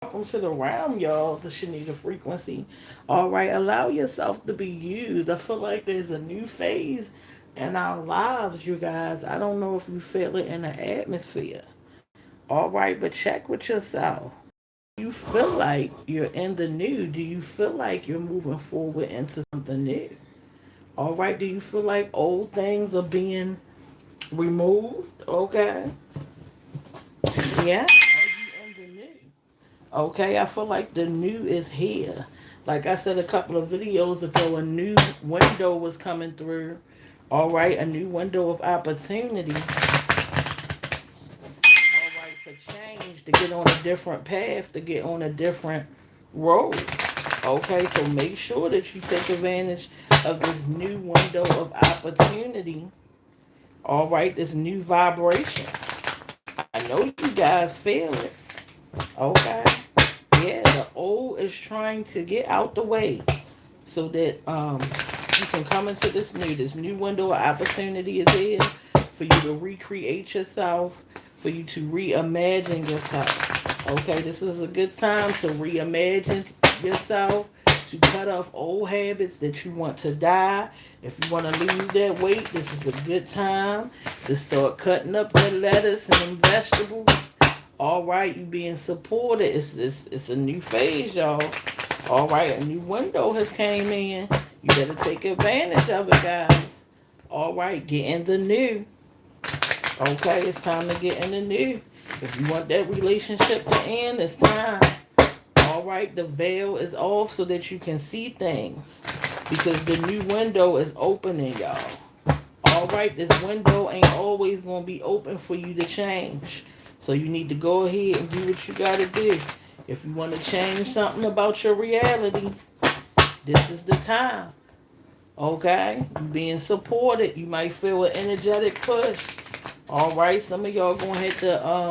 Welcome to the realm, y'all, the Shenita frequency. All right, allow yourself to be used. I feel like there's a new phase in our lives, you guys. I don't know if you feel it in the atmosphere. All right, but check with yourself. Do you feel like you're in the new? Do you feel like you're moving forward into something new? All right, do you feel like old things are being removed? Okay. Yeah. Are you in the new? Okay, I feel like the new is here. Like I said a couple of videos ago, a new window was coming through. All right, a new window of opportunity. All right, for change, to get on a different path, to get on a different road. Okay, so make sure that you take advantage of this new window of opportunity. All right, this new vibration. I know you guys feel it. Okay. Yeah, the old is trying to get out the way so that you can come into this new window of opportunity is here for you to recreate yourself, for you to reimagine yourself. Okay, this is a good time to reimagine yourself, to cut off old habits that you want to die. If you want to lose that weight, this is a good time to start cutting up that lettuce and them vegetables. All right, you being supported. It's a new phase, y'all. All right, a new window has came in. You better take advantage of it, guys. All right, get in the new. Okay, it's time to get in the new. If you want that relationship to end, it's time. All right, the veil is off so that you can see things because the new window is opening, y'all. All right, this window ain't always going to be open for you to change. So you need to go ahead and do what you got to do. If you want to change something about your reality, this is the time. Okay? You being supported. You might feel an energetic push. All right, some of y'all going to have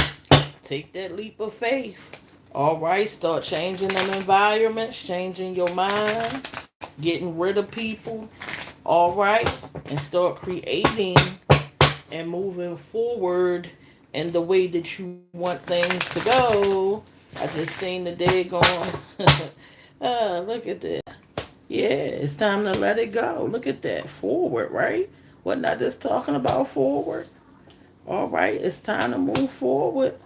to take that leap of faith. All right, start changing them environments, changing your mind, getting rid of people. All right, and start creating and moving forward in the way that you want things to go. I just seen the day going. Look at that. Yeah, it's time to let it go. Look at that. Forward, right? Wasn't I just talking about forward? All right, it's time to move forward.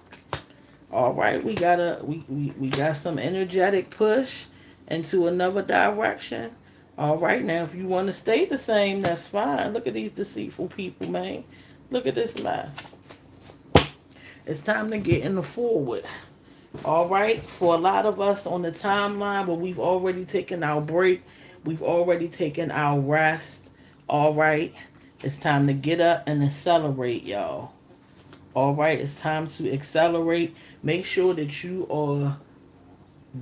All right, we got some energetic push into another direction. All right, now if you want to stay the same, that's fine. Look at these deceitful people, man. Look at this mess. It's time to get in the forward. All right, for a lot of us on the timeline, but we've already taken our break, we've already taken our rest. All right, it's time to get up and accelerate, y'all. All right, it's time to accelerate. Make sure that you are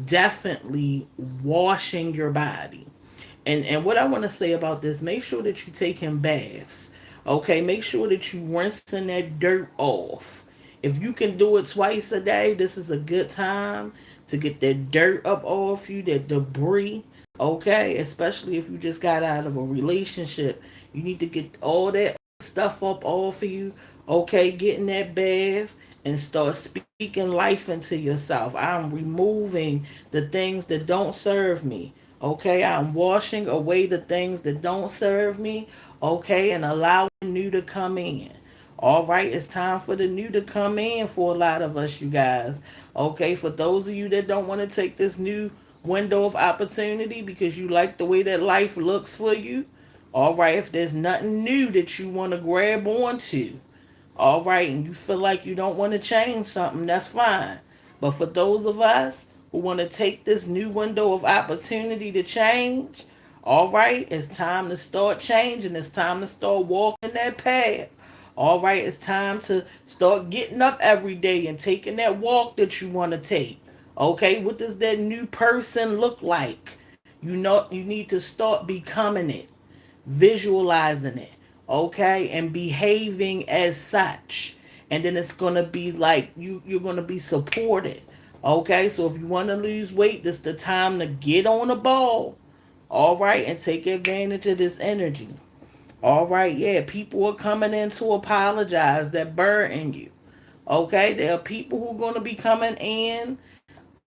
definitely washing your body. And what I want to say about this, make sure that you take in baths. Okay, make sure that you rinsing that dirt off. If you can do it twice a day, this is a good time to get that dirt up off you, that debris. Okay, especially if you just got out of a relationship, you need to get all that stuff up off of you. Okay, get in that bath and start speaking life into yourself. I'm removing the things that don't serve me. Okay, I'm washing away the things that don't serve me. Okay, and allowing new to come in. All right, it's time for the new to come in for a lot of us, you guys. Okay, for those of you that don't want to take this new window of opportunity because you like the way that life looks for you. All right, if there's nothing new that you want to grab onto, all right, and you feel like you don't want to change something, that's fine. But for those of us who want to take this new window of opportunity to change, all right, it's time to start changing. It's time to start walking that path. All right, it's time to start getting up every day and taking that walk that you want to take. Okay, what does that new person look like? You know, you need to start becoming it, visualizing it, okay, and behaving as such. And then it's gonna be like you're gonna be supported. Okay, so if you want to lose weight, this is the time to get on the ball. All right, and take advantage of this energy. All right, yeah, people are coming in to apologize that burden you. Okay, there are people who are going to be coming in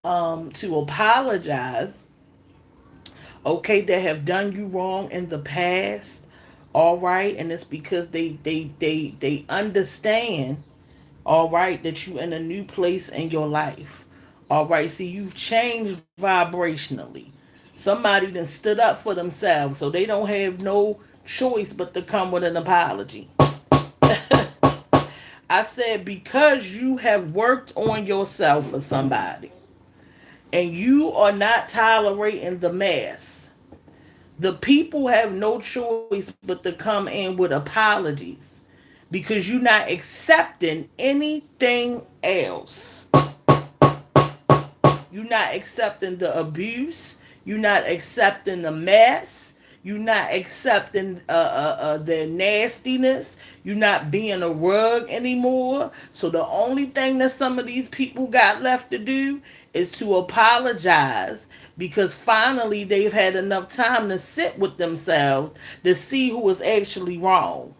to apologize, okay, that have done you wrong in the past. All right, and it's because they understand, all right, that you in a new place in your life. All right, see, you've changed vibrationally. Somebody then stood up for themselves, so they don't have no choice but to come with an apology. I said, because you have worked on yourself for somebody and you are not tolerating the mess, the people have no choice but to come in with apologies because you're not accepting anything else. You're not accepting the abuse. You're not accepting the mess. You're not accepting the nastiness. You're not being a rug anymore. So the only thing that some of these people got left to do is to apologize because finally they've had enough time to sit with themselves to see who is actually wrong.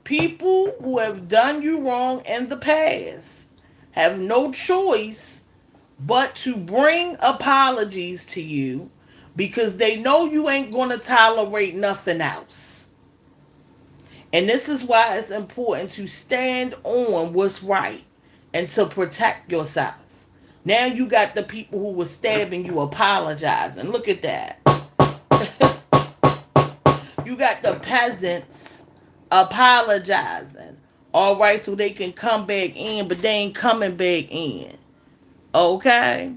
People who have done you wrong in the past have no choice but to bring apologies to you because they know you ain't going to tolerate nothing else. And this is why it's important to stand on what's right and to protect yourself. Now you got the people who were stabbing you apologizing. Look at that. You got the peasants apologizing. All right, so they can come back in, but they ain't coming back in. Okay?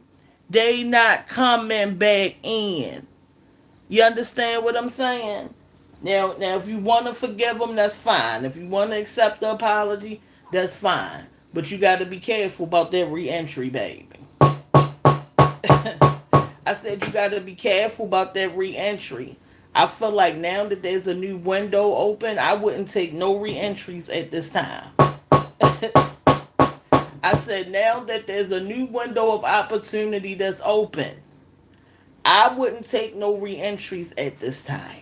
They not coming back in. You understand what I'm saying? Now, if you want to forgive them, that's fine. If you want to accept the apology, that's fine. But you got to be careful about that reentry, baby. I said you got to be careful about that reentry. I feel like now that there's a new window open, I wouldn't take no reentries at this time. I said now that there's a new window of opportunity that's open, I wouldn't take no reentries at this time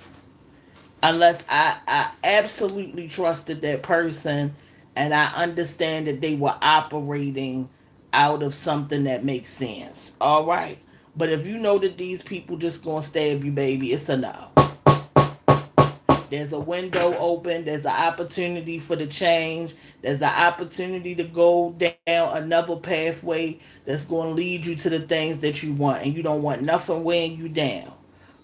unless I absolutely trusted that person and I understand that they were operating out of something that makes sense. All right. But if you know that these people just gonna stab you, baby, it's a no. There's a window open. There's an opportunity for the change. There's an opportunity to go down another pathway that's going to lead you to the things that you want. And you don't want nothing weighing you down.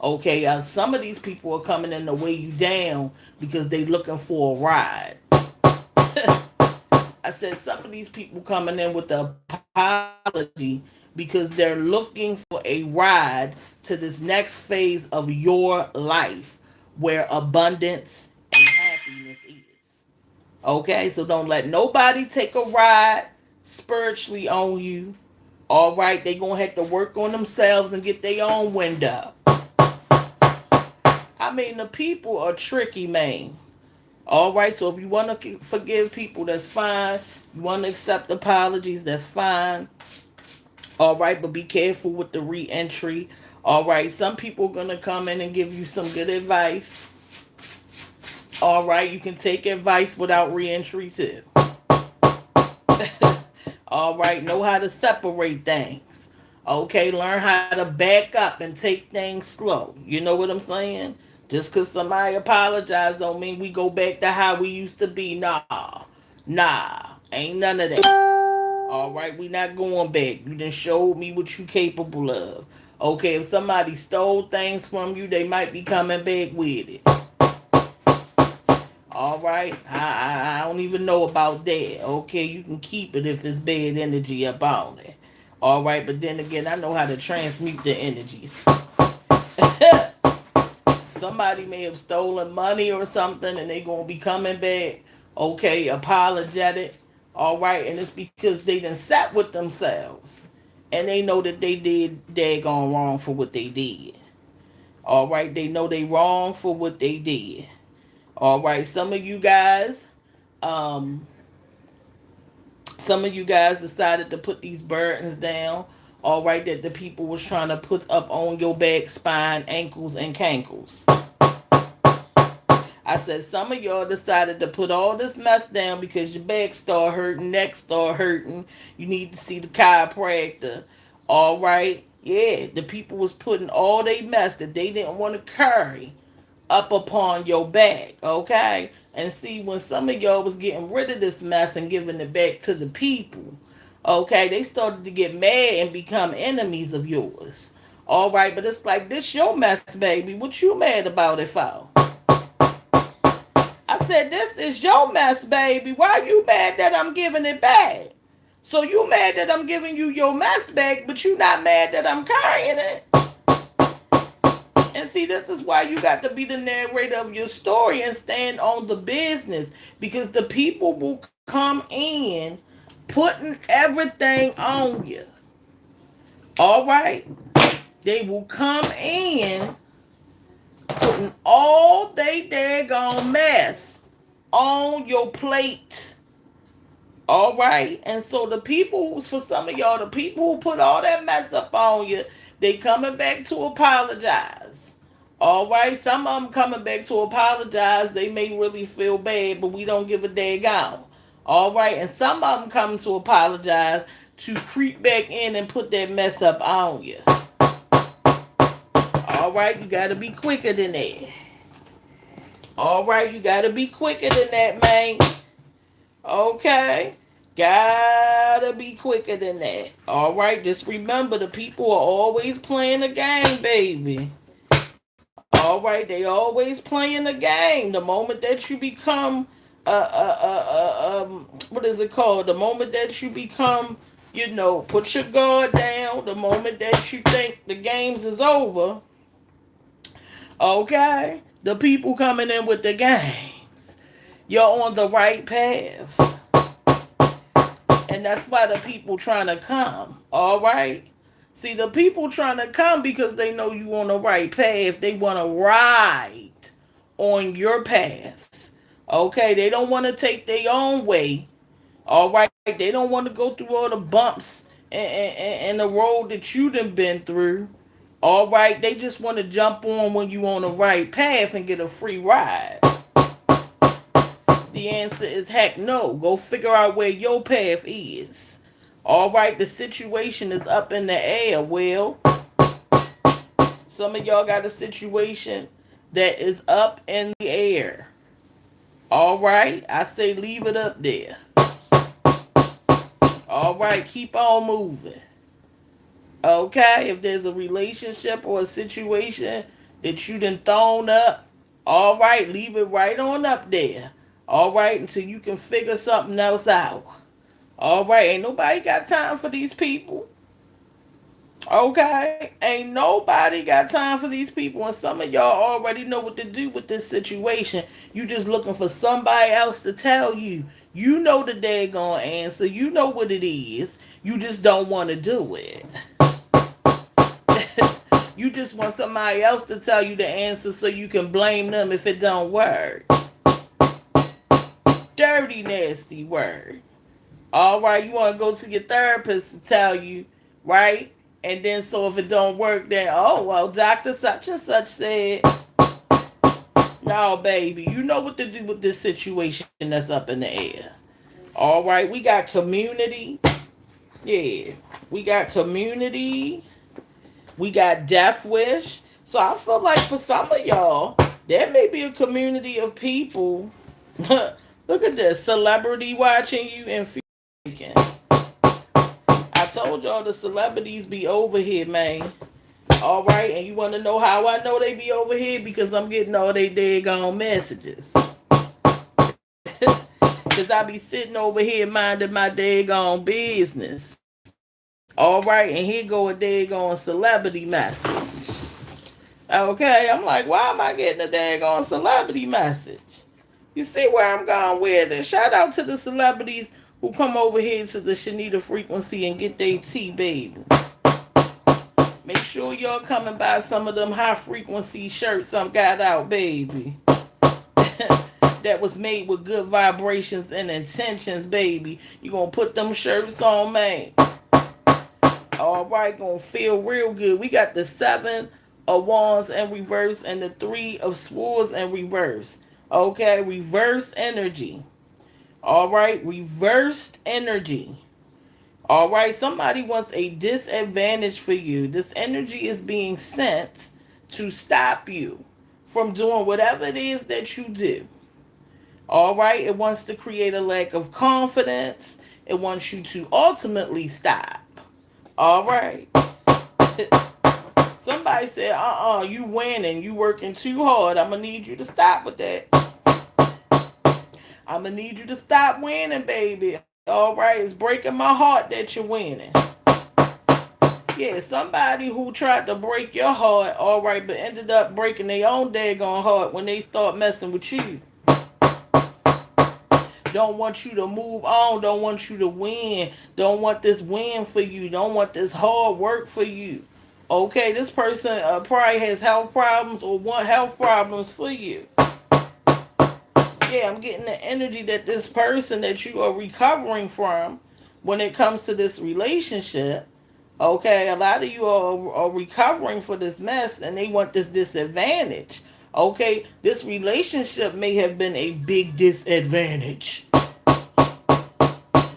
Okay, some of these people are coming in to weigh you down because they looking for a ride. I said some of these people coming in with the apology because they're looking for a ride to this next phase of your life where abundance and happiness is. Okay, so don't let nobody take a ride spiritually on you. All right, they gonna have to work on themselves and get their own wind up. I mean, the people are tricky, man. All right, so if you want to forgive people, that's fine. You want to accept apologies, that's fine. All right, but be careful with the re-entry. All right, some people are gonna come in and give you some good advice. All right, you can take advice without re-entry too. All right, know how to separate things. Okay, learn how to back up and take things slow. You know what I'm saying? Just because somebody apologized don't mean we go back to how we used to be. Nah, ain't none of that. All right, we not going back. You done showed me what you capable of. Okay, if somebody stole things from you, they might be coming back with it. All right, I don't even know about that. Okay, you can keep it if it's bad energy up on it. All right, but then again, I know how to transmute the energies. Somebody may have stolen money or something, and they gonna be coming back. Okay, apologetic. All right, and it's because they done sat with themselves, and they know that they did daggone wrong for what they did. All right, they know they wrong for what they did. All right, um, some of you guys decided to put these burdens down. All right, that the people was trying to put up on your back, spine, ankles, and cankles. I said some of y'all decided to put all this mess down because your back start hurting, neck start hurting. You need to see the chiropractor. All right, yeah, the people was putting all they mess that they didn't want to carry up upon your back, okay? And see, when some of y'all was getting rid of this mess and giving it back to the people, okay, they started to get mad and become enemies of yours. All right, but it's like, this your mess, baby. What you mad about it for? I said, this is your mess, baby. Why you mad that I'm giving it back? So you mad that I'm giving you your mess back, but you not mad that I'm carrying it? And see, this is why you got to be the narrator of your story and stand on the business, because the people will come in putting everything on you. All right? They will come in putting all they daggone mess on your plate. All right. And so the people, for some of y'all, the people who put all that mess up on you, they coming back to apologize. All right. Some of them coming back to apologize. They may really feel bad, but we don't give a daggone. All right. And some of them coming to apologize to creep back in and put that mess up on you. All right. You got to be quicker than that. All right. You got to be quicker than that, man. Okay. Gotta be quicker than that. All right, just remember the people are always playing the game, baby. All right, they always playing the game. The moment that you become, what is it called? The moment that you become, put your guard down. The moment that you think the games is over, okay, the people coming in with the games. You're on the right path. And that's why the people trying to come. All right. See, the people trying to come because they know you on the right path. They want to ride on your path. Okay. They don't want to take their own way. All right. They don't want to go through all the bumps and the road that you done been through. All right. They just want to jump on when you on the right path and get a free ride. The answer is heck no. Go figure out where your path is. All right, the situation is up in the air. Well, some of y'all got a situation that is up in the air. All right, I say leave it up there. All right, keep on moving. Okay, if there's a relationship or a situation that you done thrown up, all right, leave it right on up there. All right, until you can figure something else out. All right, ain't nobody got time for these people. Okay, ain't nobody got time for these people, and some of y'all already know what to do with this situation. You just looking for somebody else to tell you. You know the daggone answer. You know what it is. You just don't want to do it. You just want somebody else to tell you the answer so you can blame them if it don't work. Dirty, nasty word. All right, you want to go to your therapist to tell you, right? And then so if it don't work, then oh well, doctor such and such said. No, baby, you know what to do with this situation that's up in the air. All right, we got community. Yeah, we got community. We got Death Wish. So I feel like for some of y'all, there may be a community of people. Look at this, celebrity watching you and freaking. I told y'all the celebrities be over here, man. All right, and you want to know how I know they be over here? Because I'm getting all they daggone messages. Because I be sitting over here minding my daggone business. All right, and here go a daggone celebrity message. Okay, I'm like, why am I getting a daggone celebrity message? You see where I'm going with it. Shout out to the celebrities who come over here to the Shenita frequency and get their tea, baby. Make sure y'all come and buy some of them high frequency shirts I'm got out, baby. That was made with good vibrations and intentions, baby. You gonna put them shirts on, man. All right, gonna feel real good. We got the 7 of Wands in reverse and the 3 of Swords in reverse. Okay, reverse energy. All right, reversed energy. All right, somebody wants a disadvantage for you. This energy is being sent to stop you from doing whatever it is that you do. All right, it wants to create a lack of confidence. It wants you to ultimately stop. All right. Somebody said, you winning. You working too hard. I'm going to need you to stop with that. I'm going to need you to stop winning, baby. All right, it's breaking my heart that you're winning. Yeah, somebody who tried to break your heart, all right, but ended up breaking their own daggone heart when they start messing with you. Don't want you to move on. Don't want you to win. Don't want this win for you. Don't want this hard work for you. Okay, this person probably has health problems or want health problems for you. Yeah, I'm getting the energy that this person that you are recovering from when it comes to this relationship. Okay, a lot of you are recovering for this mess and they want this disadvantage. Okay, this relationship may have been a big disadvantage.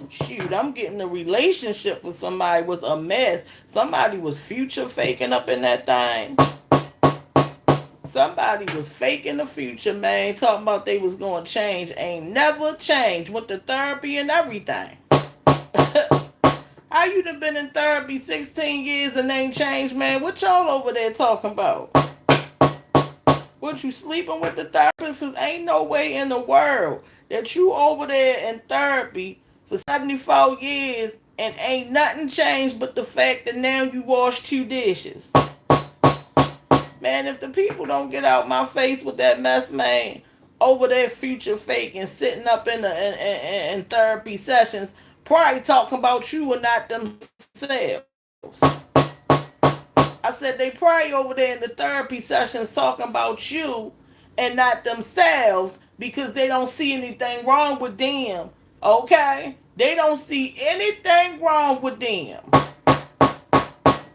Shoot, I'm getting the relationship with somebody was a mess. Somebody was future faking up in that thing. Somebody was faking the future, man. Talking about they was going to change. Ain't never changed. Went to therapy and everything. How you done been in therapy 16 years and ain't changed, man? What y'all over there talking about? What, you sleeping with the therapist? Cause ain't no way in the world that you over there in therapy for 74 years and ain't nothing changed but the fact that now you wash 2 dishes. Man, if the people don't get out my face with that mess, man, over their future fake and sitting up in therapy sessions, probably talking about you and not themselves. I said they probably over there in the therapy sessions talking about you and not themselves because they don't see anything wrong with them. Okay? They don't see anything wrong with them.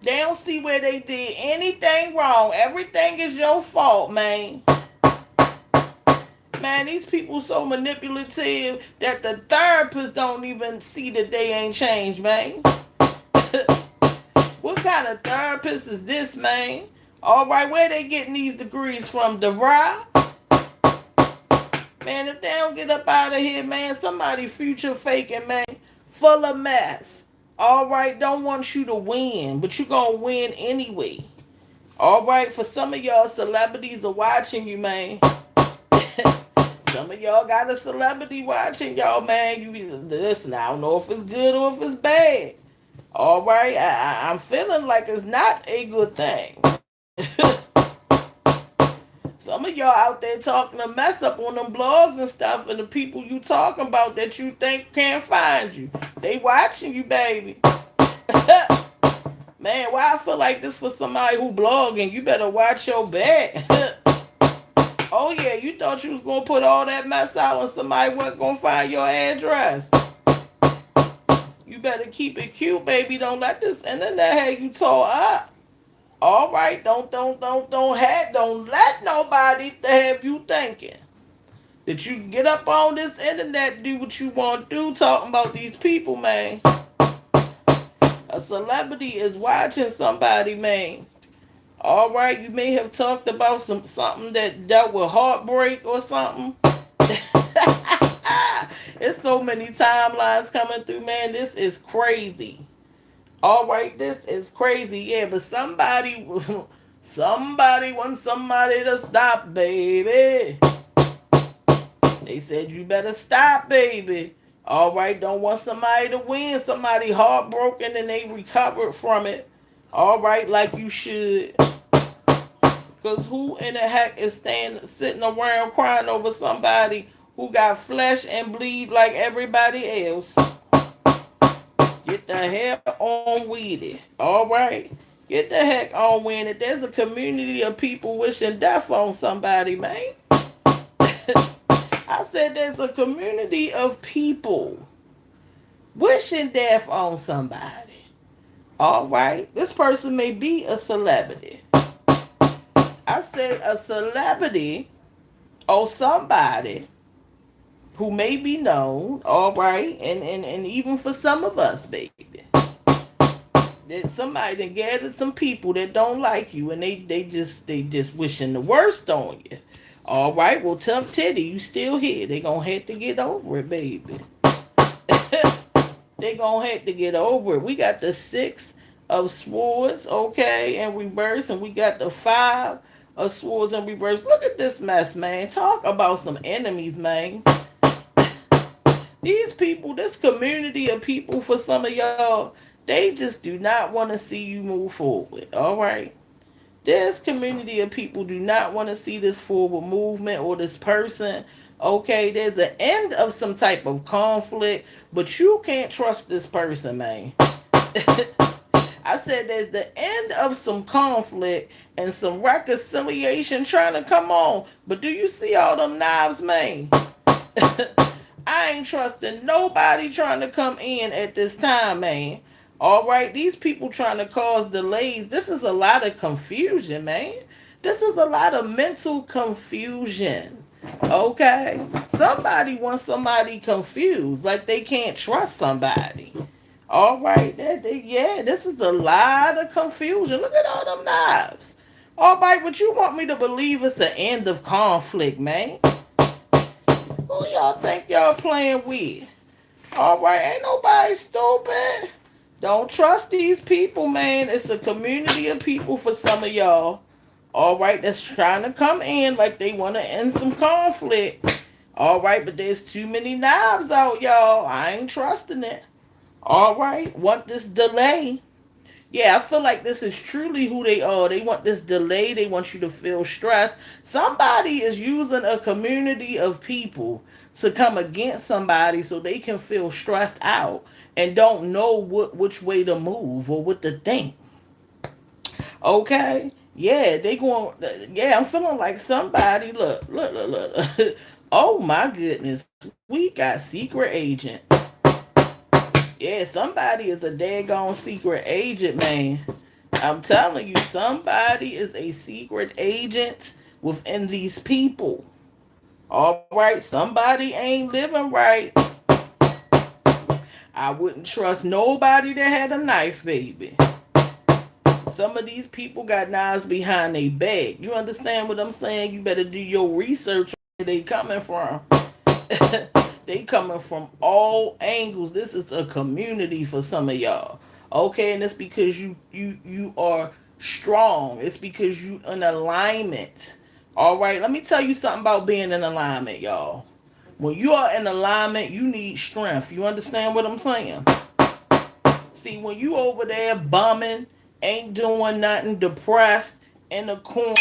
They don't see where they did anything wrong. Everything is your fault, man. Man, these people so manipulative that the therapists don't even see that they ain't changed, man. What kind of therapist is this, man? All right, where they getting these degrees from? DeVry? Man, if they don't get up out of here, man, somebody future faking, man, full of mess. All right, don't want you to win, but you gonna win anyway. All right, for some of y'all, celebrities are watching you, man. Some of y'all got a celebrity watching y'all, man. You listen. I don't know if it's good or if it's bad. All right, I'm feeling like it's not a good thing. Some of y'all out there talking a mess up on them blogs and stuff, and the people you talking about that you think can't find you, they watching you, baby. Man, why I feel like this for somebody who blogging? You better watch your back. Oh yeah, you thought you was gonna put all that mess out and somebody wasn't gonna find your address. You better keep it cute, baby. Don't let this internet have you tore up. All right, don't let nobody have you thinking that you can get up on this internet, do what you want to do, talking about these people, man. A celebrity is watching somebody, man. All right, you may have talked about something that dealt with heartbreak or something. It's so many timelines coming through, man. This is crazy. All right, this is crazy. Yeah, but somebody wants somebody to stop, baby. They said you better stop, baby. All right, don't want somebody to win. Somebody heartbroken and they recovered from it. All right, like you should. Because who in the heck is sitting around crying over somebody who got flesh and bleed like everybody else? Get the heck on with it. All right? Get the heck on with it. There's a community of people wishing death on somebody, man. I said there's a community of people wishing death on somebody. All right? This person may be a celebrity. I said a celebrity, or somebody who may be known, all right, and even for some of us, baby, that somebody that gathered some people that don't like you, and they just wishing the worst on you. All right, well, tough titty, you still here. They gonna have to get over it, baby. They gonna have to get over it. We got the six of swords, okay, in reverse, and we got the five of swords in reverse. Look at this mess, man. Talk about some enemies, man. These people, this community of people, for some of y'all, they just do not want to see you move forward. All right. This community of people do not want to see this forward movement or this person. Okay, there's an end of some type of conflict, but you can't trust this person, man. I said there's the end of some conflict and some reconciliation trying to come on. But do you see all them knives, man? I ain't trusting nobody trying to come in at this time, man. All right, these people trying to cause delays. This is a lot of confusion, man. This is a lot of mental confusion. Okay? Somebody wants somebody confused, like they can't trust somebody. All right, yeah, this is a lot of confusion. Look at all them knives. All right, but you want me to believe it's the end of conflict, man? Who y'all think y'all playing with? All right, ain't nobody stupid. Don't trust these people, man. It's a community of people for some of y'all. All right, that's trying to come in like they want to end some conflict. All right, but there's too many knives out, y'all. I ain't trusting it. All right, want this delay. Yeah, I feel like this is truly who they are. They want this delay. They want you to feel stressed. Somebody is using a community of people to come against somebody so they can feel stressed out and don't know which way to move or what to think. Okay? Yeah, they going. Yeah, I'm feeling like somebody. Look. Oh my goodness, we got secret agent. Yeah, somebody is a daggone secret agent, man. I'm telling you, somebody is a secret agent within these people. All right, somebody ain't living right. I wouldn't trust nobody that had a knife, baby. Some of these people got knives behind their back. You understand what I'm saying? You better do your research on where they coming from. They coming from all angles. This is a community for some of y'all. Okay, and it's because you are strong. It's because you in alignment. All right, let me tell you something about being in alignment, y'all. When you are in alignment, you need strength. You understand what I'm saying? See, when you over there bumming, ain't doing nothing, depressed, in the corner,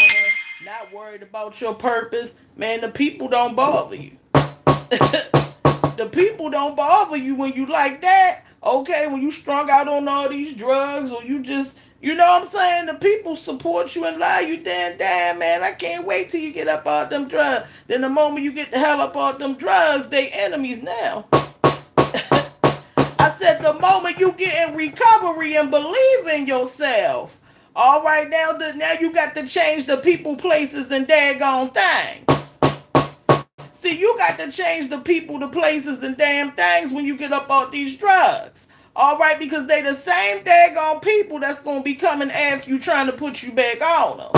not worried about your purpose, man, the people don't bother you. The people don't bother you when you like that. Okay, when you strung out on all these drugs or you just, you know what I'm saying? The people support you and love you. Damn, man, I can't wait till you get up off them drugs. Then the moment you get the hell up off them drugs, they enemies now. I said the moment you get in recovery and believe in yourself. All right, now you got to change the people, places, and daggone things. See, you got to change the people, the places, and damn things when you get up off these drugs. All right, because they the same daggone people that's going to be coming after you trying to put you back on them.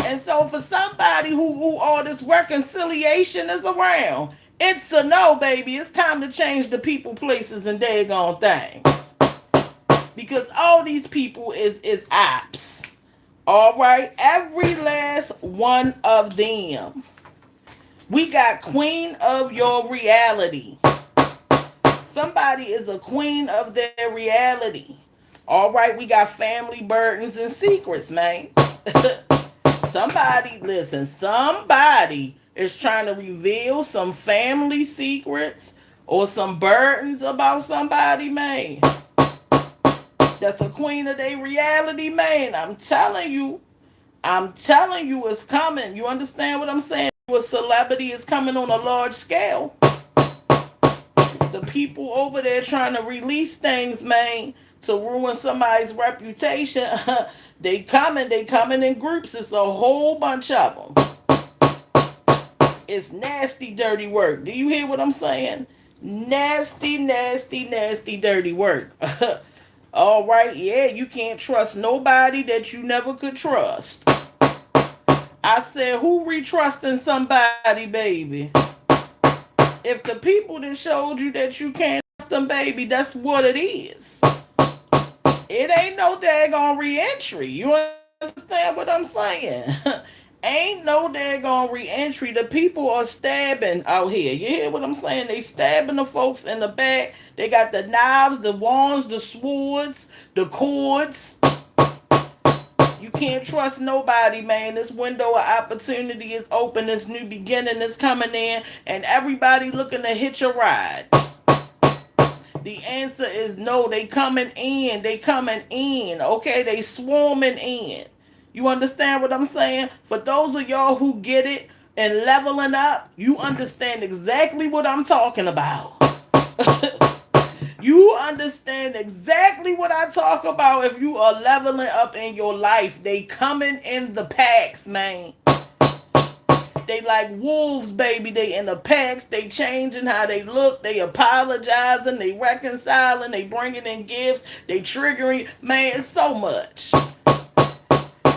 And so for somebody who all this reconciliation is around, it's a no, baby. It's time to change the people, places, and daggone things. Because all these people is apps. All right, every last one of them. We got queen of your reality. Somebody is a queen of their reality. All right, we got family burdens and secrets, man. Somebody, listen, somebody is trying to reveal some family secrets or some burdens about somebody, man. That's a queen of their reality, man. I'm telling you it's coming. You understand what I'm saying? A celebrity is coming on a large scale. The people over there trying to release things, man, to ruin somebody's reputation. They coming in groups. It's a whole bunch of them. It's nasty, dirty work. Do you hear what I'm saying? Nasty, nasty, nasty, dirty work. All right, yeah, you can't trust nobody that you never could trust. I said, who retrusting somebody, baby? If the people that showed you that you can't trust them, baby, that's what it is. It ain't no daggone reentry. You understand what I'm saying? Ain't no daggone reentry. The people are stabbing out here. You hear what I'm saying? They stabbing the folks in the back. They got the knives, the wands, the swords, the cords. You can't trust nobody, man. This window of opportunity is open. This new beginning is coming in, and everybody looking to hitch a ride. The answer is no. They coming in. They coming in. Okay, they swarming in. You understand what I'm saying? For those of y'all who get it and leveling up, you understand exactly what I'm talking about. You understand exactly what I talk about if you are leveling up in your life. They coming in the packs, man. They like wolves, baby. They in the packs. They changing how they look. They apologizing. They reconciling. They bringing in gifts. They triggering. Man, it's so much.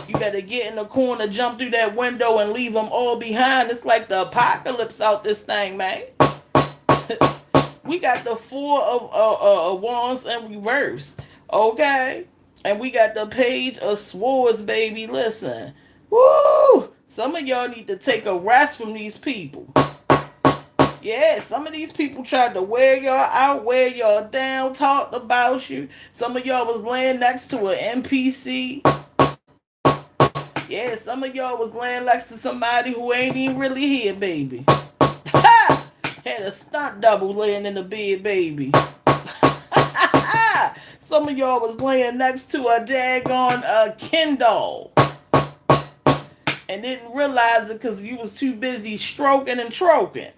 You better get in the corner, jump through that window, and leave them all behind. It's like the apocalypse out this thing, man. We got the four of wands in reverse, okay? And we got the page of swords, baby. Listen, woo! Some of y'all need to take a rest from these people. Yeah, some of these people tried to wear y'all out, wear y'all down, talked about you. Some of y'all was laying next to an NPC. Yeah, some of y'all was laying next to somebody who ain't even really here, baby. Ha! Had a stunt double laying in the bed, baby. Some of y'all was laying next to a daggone Ken doll and didn't realize it because you was too busy stroking and troking.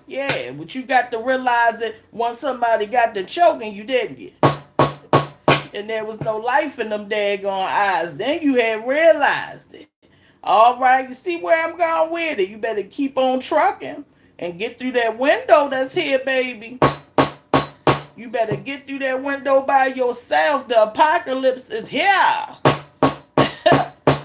Yeah, but you got to realize it once somebody got to choking you, didn't you? And there was no life in them daggone eyes. Then you had realized it. All right, you see where I'm going with it. You better keep on trucking and get through that window that's here, baby. You better get through that window by yourself. The apocalypse is here.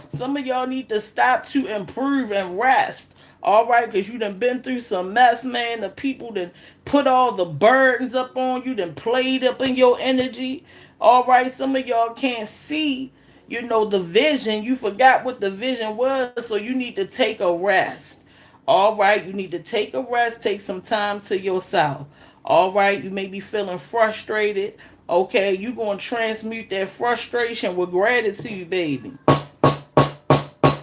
Some of y'all need to stop to improve and rest. All right, because you done been through some mess, man. The people done put all the burdens up on you, done played up in your energy. All right, some of y'all can't see, the vision. You forgot what the vision was, so you need to take a rest. All right, you need to take a rest, take some time to yourself. All right, you may be feeling frustrated. Okay, you going to transmute that frustration with gratitude, baby.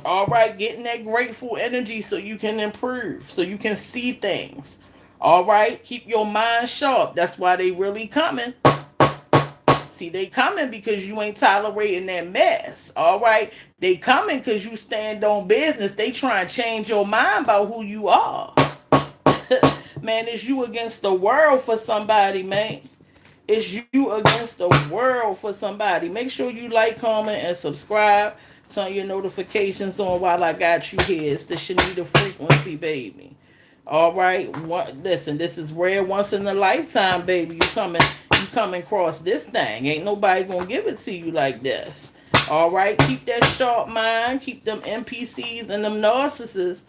All right, getting that grateful energy so you can improve, so you can see things. All right, keep your mind sharp. That's why they really coming. See, they coming because you ain't tolerating that mess. All right, they coming because you stand on business. They trying to change your mind about who you are. Man, it's you against the world for somebody, man. It's you against the world for somebody. Make sure you like, comment, and subscribe. Turn your notifications on while I got you here. It's the Shenita frequency, baby. All right. Listen, this is rare, once in a lifetime, baby. You coming across this thing. Ain't nobody gonna give it to you like this. All right. Keep that sharp mind. Keep them NPCs and them narcissists.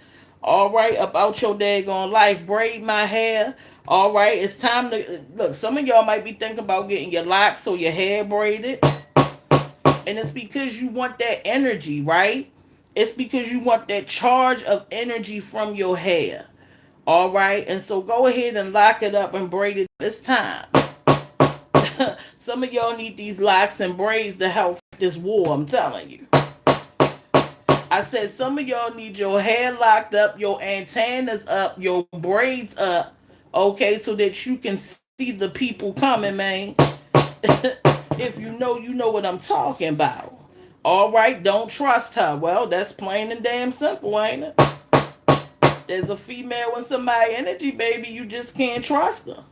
All right, about your daggone life. Braid my hair. All right, it's time to look. Some of y'all might be thinking about getting your locks or your hair braided, and it's because you want that energy, right? It's because you want that charge of energy from your hair. All right, and so go ahead and lock it up and braid it. It's time. Some of y'all need these locks and braids to help this war. I'm telling you. I said some of y'all need your hair locked up, your antennas up, your braids up, okay, so that you can see the people coming, man. If you know what I'm talking about. All right, don't trust her. Well, that's plain and damn simple, ain't it? There's a female in somebody's energy, baby. You just can't trust them.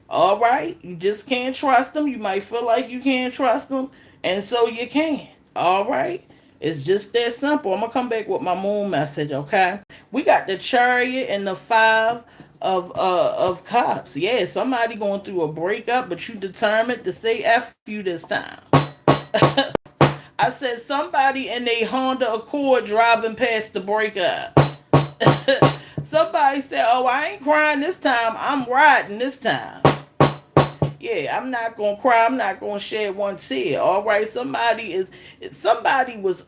All right, you just can't trust them. You might feel like you can't trust them, and so you can. All right. It's just that simple. I'm gonna come back with my moon message, okay? We got the chariot and the five of cups. Yeah, somebody going through a breakup, but you determined to say F you this time. I said somebody in a Honda Accord driving past the breakup. Somebody said, "Oh, I ain't crying this time. I'm riding this time." Yeah, I'm not gonna cry. I'm not gonna shed one tear. All right, somebody was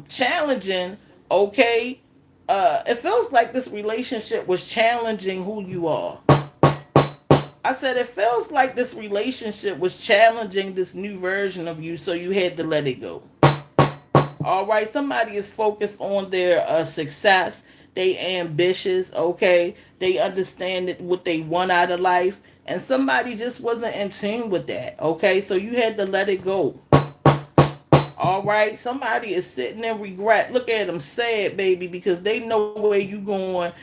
challenging. Okay, it feels like this relationship was challenging who you are. I said it feels like this relationship was challenging this new version of you, so you had to let it go. All right, somebody is focused on their success. They ambitious, okay? They understand what they want out of life, and somebody just wasn't in tune with that, okay? So you had to let it go. All right, somebody is sitting in regret. Look at them sad, baby, because they know where you going.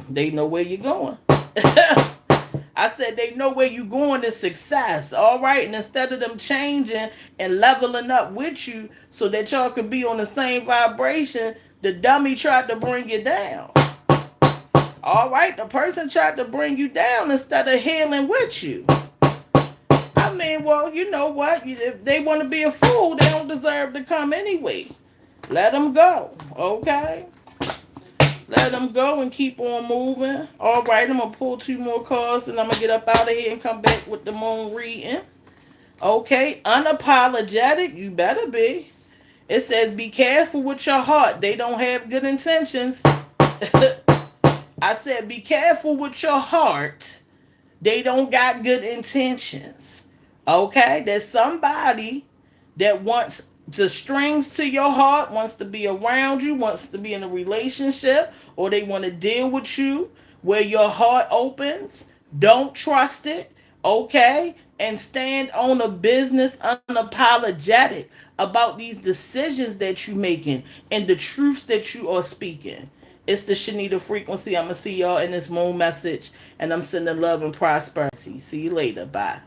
They know where you're going. I said they know where you going to success, all right? And instead of them changing and leveling up with you so that y'all could be on the same vibration, the dummy tried to bring you down. All right, the person tried to bring you down instead of healing with you. I mean, well, you know what? If they want to be a fool, they don't deserve to come anyway. Let them go, okay? Let them go and keep on moving. All right, I'm gonna pull two more cards and I'm gonna get up out of here and come back with the moon reading. Okay, unapologetic, you better be. It says be careful with your heart. They don't have good intentions. I said be careful with your heart. They don't got good intentions. Okay, there's somebody that wants the strings to your heart, wants to be around you, wants to be in a relationship, or they want to deal with you where your heart opens. Don't trust it, okay? And stand on a business unapologetic about these decisions that you're making and the truths that you are speaking. It's the Shenita frequency. I'm going to see y'all in this moon message, and I'm sending love and prosperity. See you later. Bye.